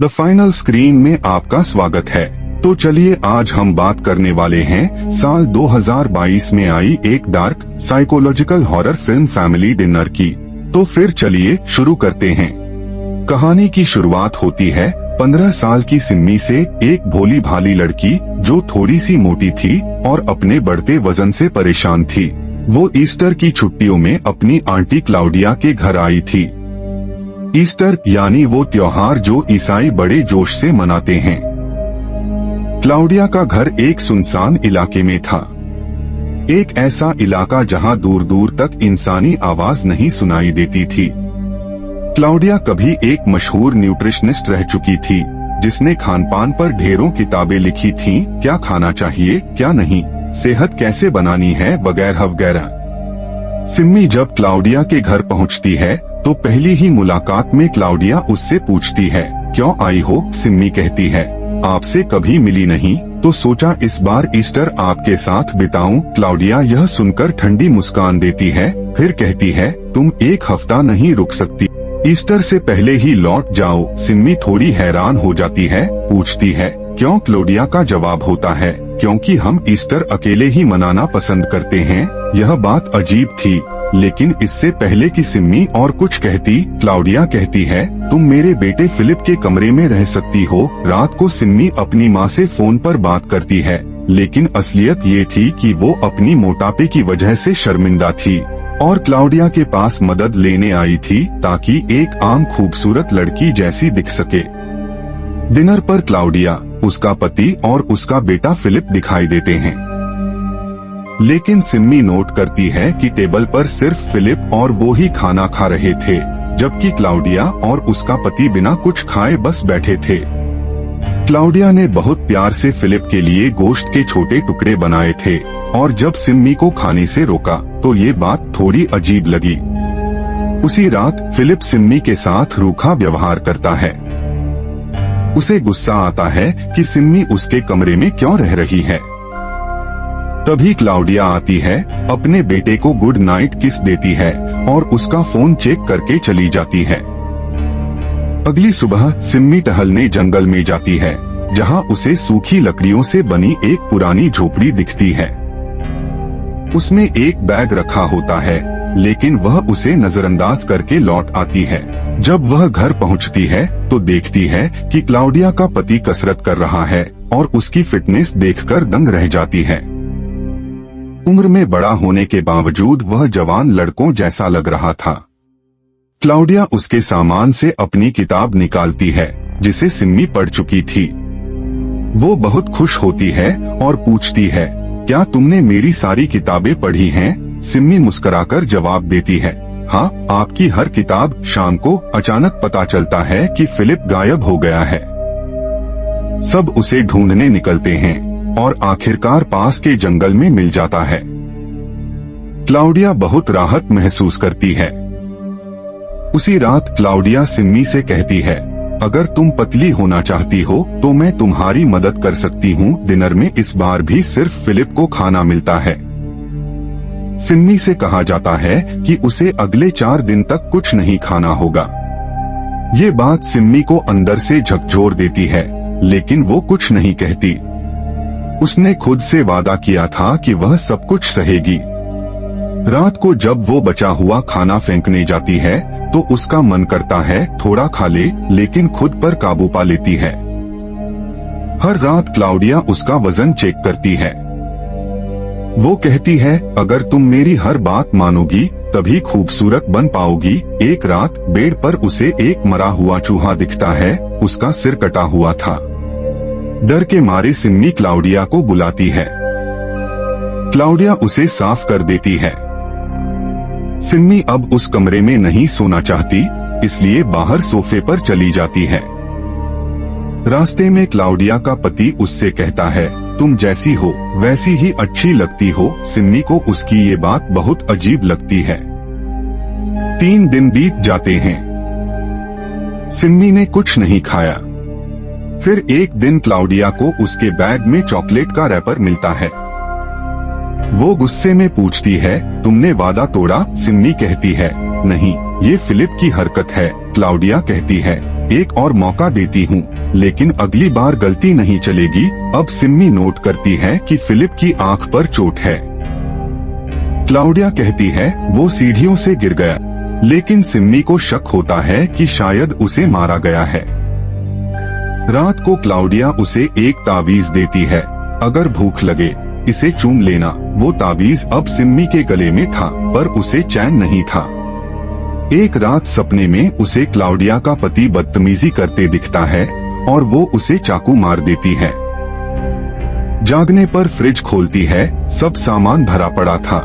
The final screen में आपका स्वागत है। तो चलिए आज हम बात करने वाले हैं साल 2022 में आई एक dark psychological horror film family dinner की। तो फिर चलिए शुरू करते हैं। कहानी की शुरुआत होती है 15 साल की सिम्मी से, एक भोली भाली लड़की जो थोड़ी सी मोटी थी और अपने बढ़ते वजन से परेशान थी। वो ईस्टर की छुट्टियों में अपनी आंटी क्लाउडिया के घर आई थी। ईस्टर यानी वो त्योहार जो ईसाई बड़े जोश से मनाते हैं। क्लाउडिया का घर एक सुनसान इलाके में था, एक ऐसा इलाका जहां दूर दूर तक इंसानी आवाज नहीं सुनाई देती थी। क्लाउडिया कभी एक मशहूर न्यूट्रिशनिस्ट रह चुकी थी, जिसने खानपान पर ढेरों किताबें लिखी थीं, क्या खाना चाहिए क्या नहीं, सेहत कैसे बनानी है वगैरह वगैरह। सिम्मी जब क्लाउडिया के घर पहुंचती है तो पहली ही मुलाकात में क्लाउडिया उससे पूछती है, क्यों आई हो? सिम्मी कहती है, आपसे कभी मिली नहीं तो सोचा इस बार ईस्टर आपके साथ बिताऊं। क्लाउडिया यह सुनकर ठंडी मुस्कान देती है, फिर कहती है, तुम एक हफ्ता नहीं रुक सकती? ईस्टर से पहले ही लौट जाओ। सिम्मी थोड़ी हैरान हो जाती है, पूछती है, क्यों? क्लाउडिया का जवाब होता है, क्योंकि हम ईस्टर अकेले ही मनाना पसंद करते हैं। यह बात अजीब थी, लेकिन इससे पहले कि सिम्मी और कुछ कहती, क्लाउडिया कहती है, तुम मेरे बेटे फिलिप के कमरे में रह सकती हो। रात को सिम्मी अपनी माँ से फोन पर बात करती है, लेकिन असलियत ये थी कि वो अपनी मोटापे की वजह से शर्मिंदा थी और क्लाउडिया के पास मदद लेने आई थी ताकि एक आम खूबसूरत लड़की जैसी दिख सके। डिनर पर क्लाउडिया, उसका पति और उसका बेटा फिलिप दिखाई देते हैं, लेकिन सिम्मी नोट करती है कि टेबल पर सिर्फ फिलिप और वो ही खाना खा रहे थे, जबकि क्लाउडिया और उसका पति बिना कुछ खाए बस बैठे थे। क्लाउडिया ने बहुत प्यार से फिलिप के लिए गोश्त के छोटे टुकड़े बनाए थे और जब सिम्मी को खाने से रोका तो ये बात थोड़ी अजीब लगी। उसी रात फिलिप सिम्मी के साथ रूखा व्यवहार करता है। उसे गुस्सा आता है कि सिम्मी उसके कमरे में क्यों रह रही है। तभी क्लाउडिया आती है, अपने बेटे को गुड नाइट किस देती है और उसका फोन चेक करके चली जाती है। अगली सुबह सिम्मी टहलने जंगल में जाती है, जहां उसे सूखी लकड़ियों से बनी एक पुरानी झोपड़ी दिखती है। उसमें एक बैग रखा होता है, लेकिन वह उसे नजरअंदाज करके लौट आती है। जब वह घर पहुंचती है तो देखती है कि क्लाउडिया का पति कसरत कर रहा है और उसकी फिटनेस देखकर दंग रह जाती है। उम्र में बड़ा होने के बावजूद वह जवान लड़कों जैसा लग रहा था। क्लाउडिया उसके सामान से अपनी किताब निकालती है, जिसे सिम्मी पढ़ चुकी थी। वो बहुत खुश होती है और पूछती है, क्या तुमने मेरी सारी किताबें पढ़ी हैं? सिम्मी मुस्कुराकर जवाब देती है, हाँ, आपकी हर किताब। शाम को अचानक पता चलता है कि फिलिप गायब हो गया है। सब उसे ढूंढने निकलते हैं और आखिरकार पास के जंगल में मिल जाता है। क्लाउडिया बहुत राहत महसूस करती है। उसी रात क्लाउडिया सिम्मी से कहती है, अगर तुम पतली होना चाहती हो तो मैं तुम्हारी मदद कर सकती हूँ। डिनर में इस बार भी सिर्फ फिलिप को खाना मिलता है। सिम्मी से कहा जाता है कि उसे अगले 4 दिन तक कुछ नहीं खाना होगा। ये बात सिम्मी को अंदर से झकझोर देती है, लेकिन वो कुछ नहीं कहती। उसने खुद से वादा किया था कि वह सब कुछ सहेगी। रात को जब वो बचा हुआ खाना फेंकने जाती है तो उसका मन करता है थोड़ा खा ले, लेकिन खुद पर काबू पा लेती है। हर रात क्लाउडिया उसका वजन चेक करती है। वो कहती है, अगर तुम मेरी हर बात मानोगी तभी खूबसूरत बन पाओगी। एक रात बेड पर उसे एक मरा हुआ चूहा दिखता है, उसका सिर कटा हुआ था। डर के मारे सिम्मी क्लाउडिया को बुलाती है। क्लाउडिया उसे साफ कर देती है। सिम्मी अब उस कमरे में नहीं सोना चाहती, इसलिए बाहर सोफे पर चली जाती है। रास्ते में क्लाउडिया का पति उससे कहता है, तुम जैसी हो वैसी ही अच्छी लगती हो। सिम्मी को उसकी ये बात बहुत अजीब लगती है। 3 दिन बीत जाते हैं। सिम्मी ने कुछ नहीं खाया। फिर एक दिन क्लाउडिया को उसके बैग में चॉकलेट का रैपर मिलता है। वो गुस्से में पूछती है, तुमने वादा तोड़ा? सिम्मी कहती है, नहीं, ये फिलिप की हरकत है। क्लाउडिया कहती है, एक और मौका देती हूँ, लेकिन अगली बार गलती नहीं चलेगी। अब सिम्मी नोट करती है कि फिलिप की आंख पर चोट है। क्लाउडिया कहती है वो सीढ़ियों से गिर गया, लेकिन सिम्मी को शक होता है कि शायद उसे मारा गया है। रात को क्लाउडिया उसे एक तावीज देती है, अगर भूख लगे इसे चूम लेना। वो तावीज अब सिम्मी के गले में था, पर उसे चैन नहीं था। एक रात सपने में उसे क्लाउडिया का पति बदतमीजी करते दिखता है और वो उसे चाकू मार देती है। जागने पर फ्रिज खोलती है, सब सामान भरा पड़ा था।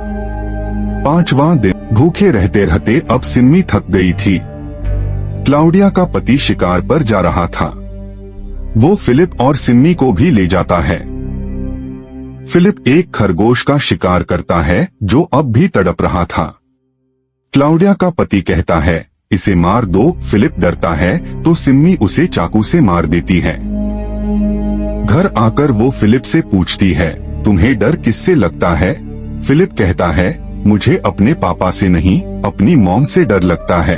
5वां दिन भूखे रहते रहते अब सिम्मी थक गई थी। क्लाउडिया का पति शिकार पर जा रहा था। वो फिलिप और सिम्मी को भी ले जाता है। फिलिप एक खरगोश का शिकार करता है जो अब भी तड़प रहा था। क्लाउडिया का पति कहता है इसे मार दो। फिलिप डरता है तो सिम्मी उसे चाकू से मार देती है। घर आकर वो फिलिप से पूछती है तुम्हें डर किससे लगता है? फिलिप कहता है मुझे अपने पापा से नहीं, अपनी मॉम से डर लगता है,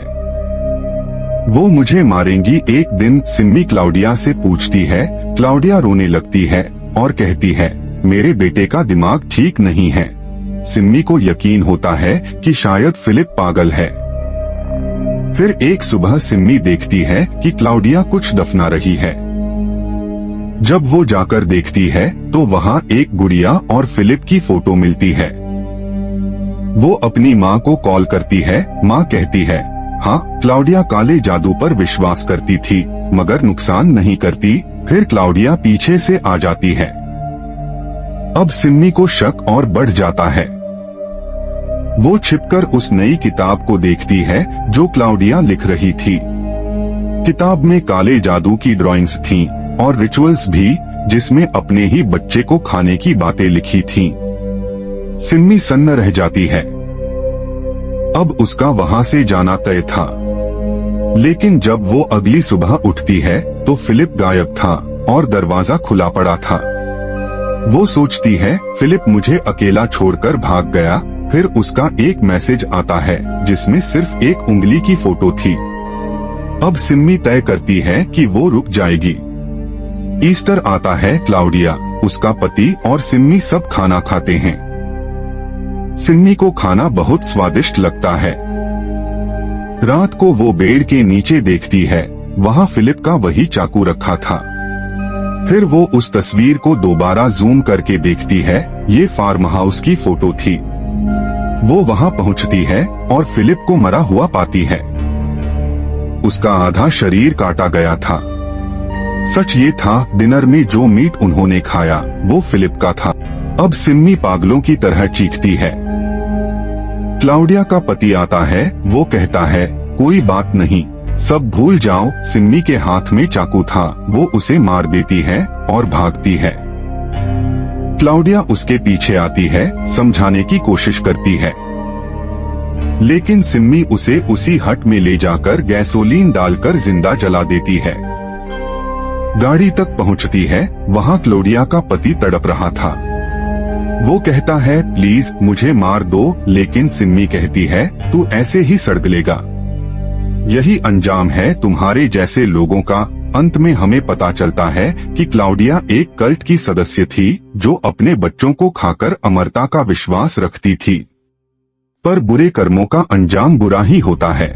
वो मुझे मारेंगी एक दिन। सिम्मी क्लाउडिया से पूछती है। क्लाउडिया रोने लगती है और कहती है मेरे बेटे का दिमाग ठीक नहीं है। सिम्मी को यकीन होता है कि शायद फिलिप पागल है। फिर एक सुबह सिम्मी देखती है कि क्लाउडिया कुछ दफना रही है। जब वो जाकर देखती है तो वहाँ एक गुड़िया और फिलिप की फोटो मिलती है। वो अपनी माँ को कॉल करती है। माँ कहती है हाँ, क्लाउडिया काले जादू पर विश्वास करती थी मगर नुकसान नहीं करती। फिर क्लाउडिया पीछे से आ जाती है। अब सिम्मी को शक और बढ़ जाता है। वो छिपकर उस नई किताब को देखती है जो क्लाउडिया लिख रही थी। किताब में काले जादू की ड्राइंग्स थीं और रिचुअल्स भी, जिसमें अपने ही बच्चे को खाने की बातें लिखी थीं। सिम्मी सन्न रह जाती है। अब उसका वहां से जाना तय था, लेकिन जब वो अगली सुबह उठती है तो फिलिप गायब था और दरवाजा खुला पड़ा था। वो सोचती है फिलिप मुझे अकेला छोड़कर भाग गया। फिर उसका एक मैसेज आता है जिसमें सिर्फ एक उंगली की फोटो थी। अब सिम्मी तय करती है कि वो रुक जाएगी। ईस्टर आता है। क्लाउडिया, उसका पति और सिम्मी सब खाना खाते हैं। सिम्मी को खाना बहुत स्वादिष्ट लगता है। रात को वो बेड के नीचे देखती है, वहाँ फिलिप का वही चाकू रखा था। फिर वो उस तस्वीर को दोबारा जूम करके देखती है। ये फार्म हाउस की फोटो थी। वो वहाँ पहुँचती है और फिलिप को मरा हुआ पाती है। उसका आधा शरीर काटा गया था। सच ये था, डिनर में जो मीट उन्होंने खाया वो फिलिप का था। अब सिम्मी पागलों की तरह चीखती है। क्लाउडिया का पति आता है। वो कहता है कोई बात नहीं, सब भूल जाओ। सिम्मी के हाथ में चाकू था। वो उसे मार देती है और भागती है। क्लाउडिया उसके पीछे आती है, समझाने की कोशिश करती है, लेकिन सिम्मी उसे उसी हट में ले जाकर गैसोलीन डालकर जिंदा जला देती है। गाड़ी तक पहुंचती है। वहाँ क्लाउडिया का पति तड़प रहा था। वो कहता है प्लीज मुझे मार दो, लेकिन सिम्मी कहती है तू ऐसे ही सड़ गलेगा। यही अंजाम है तुम्हारे जैसे लोगों का। अंत में हमें पता चलता है कि क्लाउडिया एक कल्ट की सदस्य थी जो अपने बच्चों को खाकर अमरता का विश्वास रखती थी। पर बुरे कर्मों का अंजाम बुरा ही होता है।